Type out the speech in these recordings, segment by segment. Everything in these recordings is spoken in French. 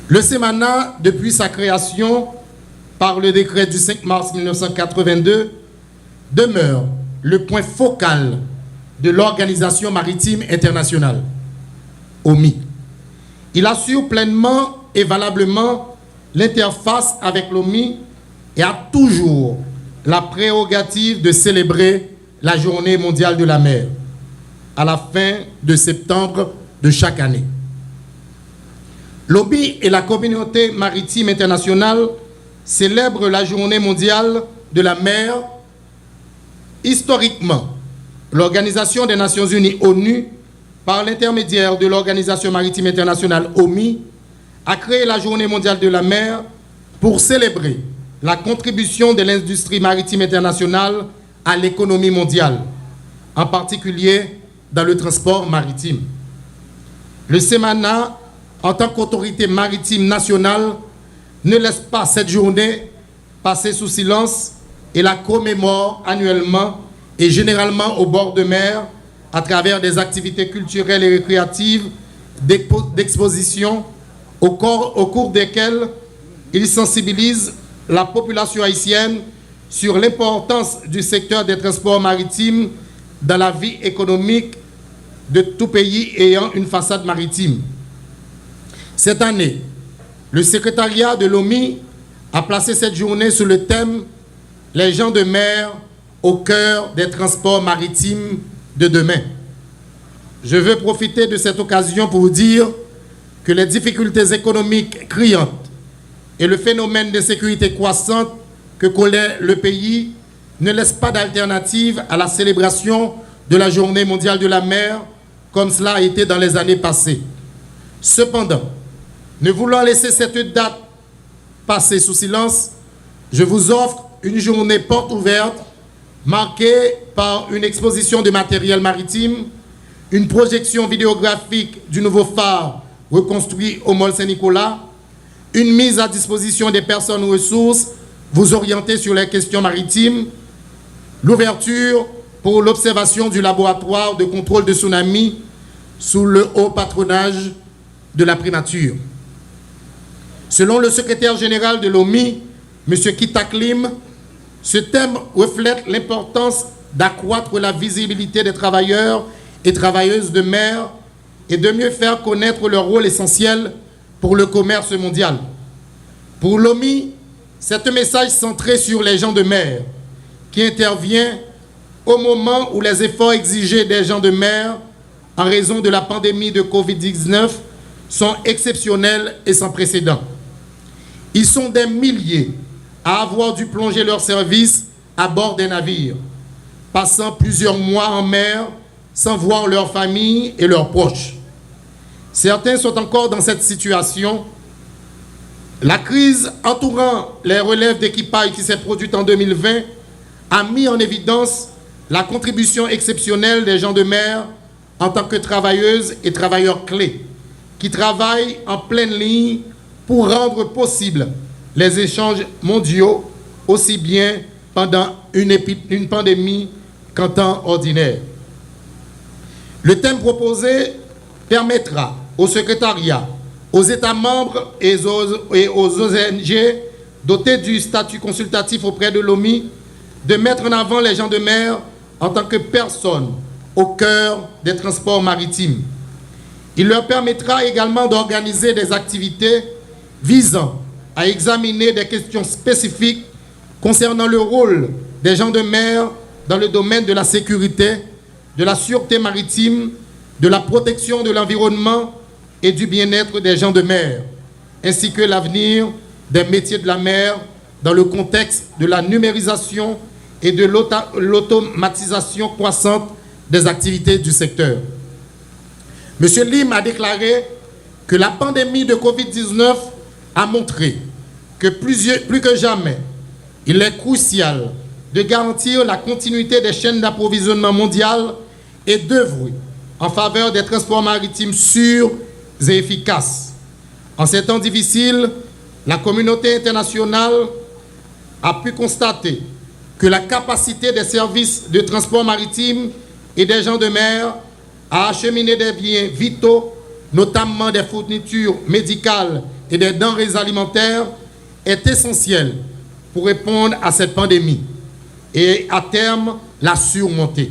Le SEMANA, depuis sa création par le décret du 5 mars 1982, demeure le point focal de l'Organisation maritime internationale, OMI. Il assure pleinement et valablement l'interface avec l'OMI et a toujours la prérogative de célébrer la Journée mondiale de la mer à la fin de septembre de chaque année. L'OMI et la communauté maritime internationale célèbrent la Journée mondiale de la mer. Historiquement, l'Organisation des Nations Unies, ONU, par l'intermédiaire de l'Organisation maritime internationale, OMI, a créé la Journée mondiale de la mer pour célébrer la contribution de l'industrie maritime internationale à l'économie mondiale, en particulier dans le transport maritime. Le SEMANA, en tant qu'autorité maritime nationale, ne laisse pas cette journée passer sous silence et la commémore annuellement et généralement au bord de mer à travers des activités culturelles et récréatives, d'expositions au cours desquelles il sensibilise la population haïtienne sur l'importance du secteur des transports maritimes dans la vie économique de tout pays ayant une façade maritime. Cette année, le secrétariat de l'OMI a placé cette journée sous le thème « Les gens de mer au cœur des transports maritimes de demain ». Je veux profiter de cette occasion pour vous dire que les difficultés économiques criantes et le phénomène d'insécurité croissante que connaît le pays ne laissent pas d'alternative à la célébration de la Journée mondiale de la mer comme cela a été dans les années passées. Cependant, ne voulant laisser cette date passer sous silence, je vous offre une journée porte ouverte marquée par une exposition de matériel maritime, une projection vidéographique du nouveau phare reconstruit au Mall Saint-Nicolas, une mise à disposition des personnes ressources vous orienter sur les questions maritimes, l'ouverture pour l'observation du laboratoire de contrôle de tsunami sous le haut patronage de la primature. Selon le secrétaire général de l'OMI, M. Kitaklim, ce thème reflète l'importance d'accroître la visibilité des travailleurs et travailleuses de mer et de mieux faire connaître leur rôle essentiel pour le commerce mondial. Pour l'OMI, c'est un message centré sur les gens de mer qui intervient au moment où les efforts exigés des gens de mer en raison de la pandémie de Covid-19 sont exceptionnels et sans précédent. Ils sont des milliers à avoir dû plonger leurs services à bord des navires, passant plusieurs mois en mer sans voir leur famille et leurs proches. Certains sont encore dans cette situation. La crise entourant les relèves d'équipage qui s'est produite en 2020 a mis en évidence la contribution exceptionnelle des gens de mer en tant que travailleuses et travailleurs clés qui travaillent en pleine ligne pour rendre possible les échanges mondiaux aussi bien pendant une pandémie qu'en temps ordinaire. Le thème proposé permettra au secrétariat, aux États membres et aux ONG dotés du statut consultatif auprès de l'OMI de mettre en avant les gens de mer en tant que personnes au cœur des transports maritimes. Il leur permettra également d'organiser des activités visant à examiner des questions spécifiques concernant le rôle des gens de mer dans le domaine de la sécurité, de la sûreté maritime, de la protection de l'environnement et du bien-être des gens de mer, ainsi que l'avenir des métiers de la mer dans le contexte de la numérisation et de l'automatisation croissante des activités du secteur. M. Lim a déclaré que la pandémie de Covid-19 a montré que plus que jamais, il est crucial de garantir la continuité des chaînes d'approvisionnement mondiales et d'œuvrer en faveur des transports maritimes sûrs et efficaces. En ces temps difficiles, la communauté internationale a pu constater que la capacité des services de transport maritime et des gens de mer à acheminer des biens vitaux, notamment des fournitures médicales et des denrées alimentaires est essentiel pour répondre à cette pandémie et à terme la surmonter.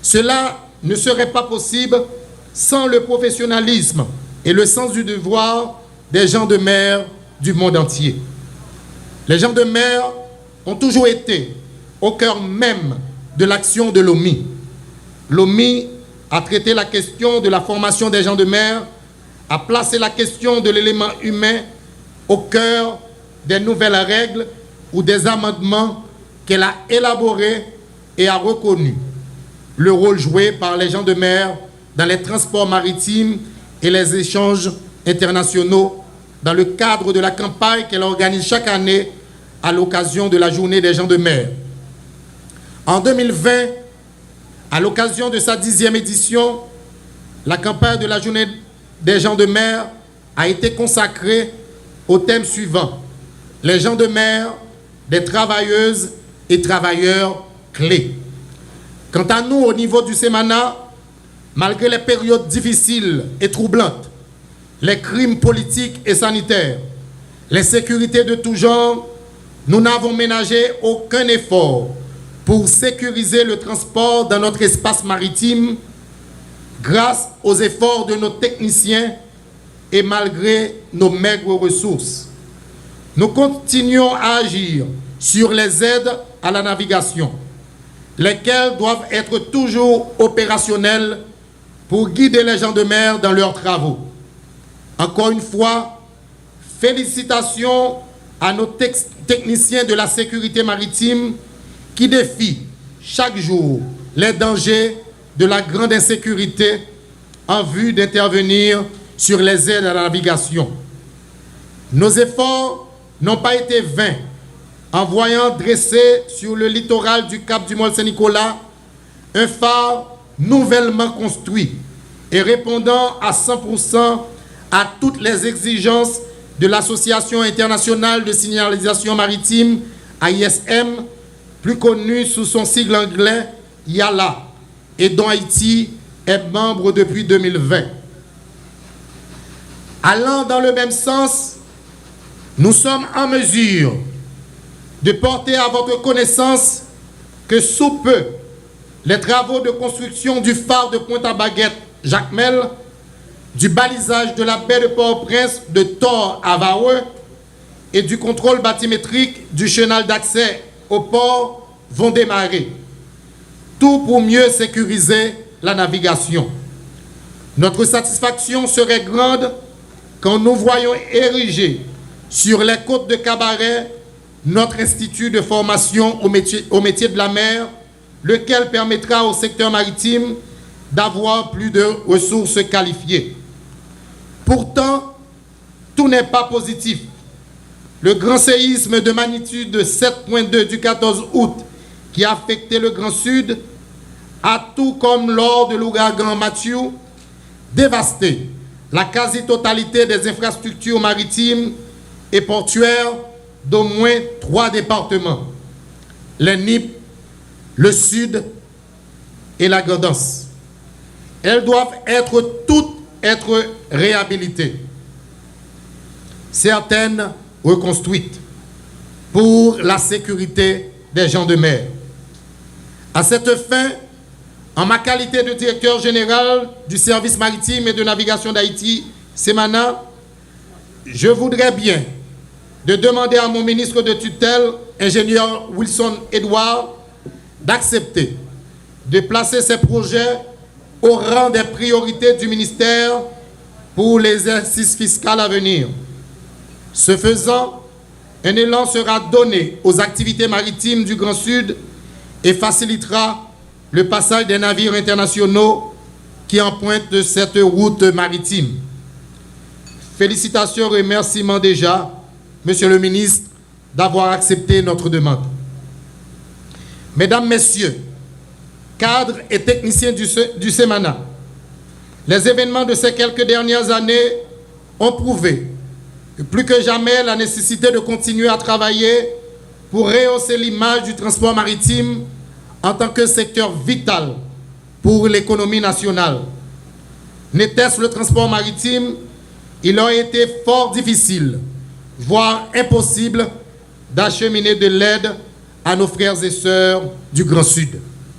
Cela ne serait pas possible sans le professionnalisme et le sens du devoir des gens de mer du monde entier. Les gens de mer ont toujours été au cœur même de l'action de l'OMI. L'OMI a traité la question de la formation des gens de mer, a placé la question de l'élément humain au cœur des nouvelles règles ou des amendements qu'elle a élaborés et a reconnu le rôle joué par les gens de mer dans les transports maritimes et les échanges internationaux dans le cadre de la campagne qu'elle organise chaque année à l'occasion de la Journée des gens de mer. En 2020, à l'occasion de sa 10e édition, la campagne de la Journée des gens de mer a été consacrée au thème suivant: les gens de mer, des travailleuses et travailleurs clés. Quant à nous, au niveau du Semana, malgré les périodes difficiles et troublantes, les crimes politiques et sanitaires, les sécurités de tout genre, nous n'avons ménagé aucun effort pour sécuriser le transport dans notre espace maritime grâce aux efforts de nos techniciens et malgré nos maigres ressources. Nous continuons à agir sur les aides à la navigation, lesquelles doivent être toujours opérationnelles pour guider les gens de mer dans leurs travaux. Encore une fois, félicitations à nos techniciens de la sécurité maritime qui défient chaque jour les dangers de la grande insécurité en vue d'intervenir sur les aides à la navigation. Nos efforts n'ont pas été vains en voyant dresser sur le littoral du Cap du Mont-Saint-Nicolas un phare nouvellement construit et répondant à 100% à toutes les exigences de l'Association internationale de signalisation maritime, AISM, plus connue sous son sigle anglais IALA, et dont Haïti est membre depuis 2020. Allant dans le même sens, nous sommes en mesure de porter à votre connaissance que sous peu, les travaux de construction du phare de Pointe-à-Baguette, Jacmel, du balisage de la baie de Port-au-Prince de Thor à Vaoué et du contrôle bathymétrique du chenal d'accès au port vont démarrer. Tout pour mieux sécuriser la navigation. Notre satisfaction serait grande quand nous voyons ériger sur les côtes de Cabaret notre institut de formation au métier de la mer, lequel permettra au secteur maritime d'avoir plus de ressources qualifiées. Pourtant, tout n'est pas positif. Le grand séisme de magnitude de 7,2 du 14 août qui a affecté le Grand Sud a, tout comme lors de l'ouragan Matthew, dévasté la quasi-totalité des infrastructures maritimes et portuaires d'au moins 3 départements, les NIP, le Sud et la Gaudence. Elles doivent toutes être réhabilitées, certaines reconstruites pour la sécurité des gens de mer. À cette fin, en ma qualité de directeur général du service maritime et de navigation d'Haïti, Semana, je voudrais bien de demander à mon ministre de tutelle, ingénieur Wilson Edouard, d'accepter de placer ces projets au rang des priorités du ministère pour l'exercice fiscal à venir. Ce faisant, un élan sera donné aux activités maritimes du Grand Sud et facilitera le passage des navires internationaux qui empruntent cette route maritime. Félicitations et remerciements déjà, Monsieur le ministre, d'avoir accepté notre demande. Mesdames, Messieurs, cadres et techniciens du Semana, les événements de ces quelques dernières années ont prouvé plus que jamais la nécessité de continuer à travailler pour rehausser l'image du transport maritime en tant que secteur vital pour l'économie nationale. N'était-ce le transport maritime il a été fort difficile, voire impossible, d'acheminer de l'aide à nos frères et sœurs du Grand Sud.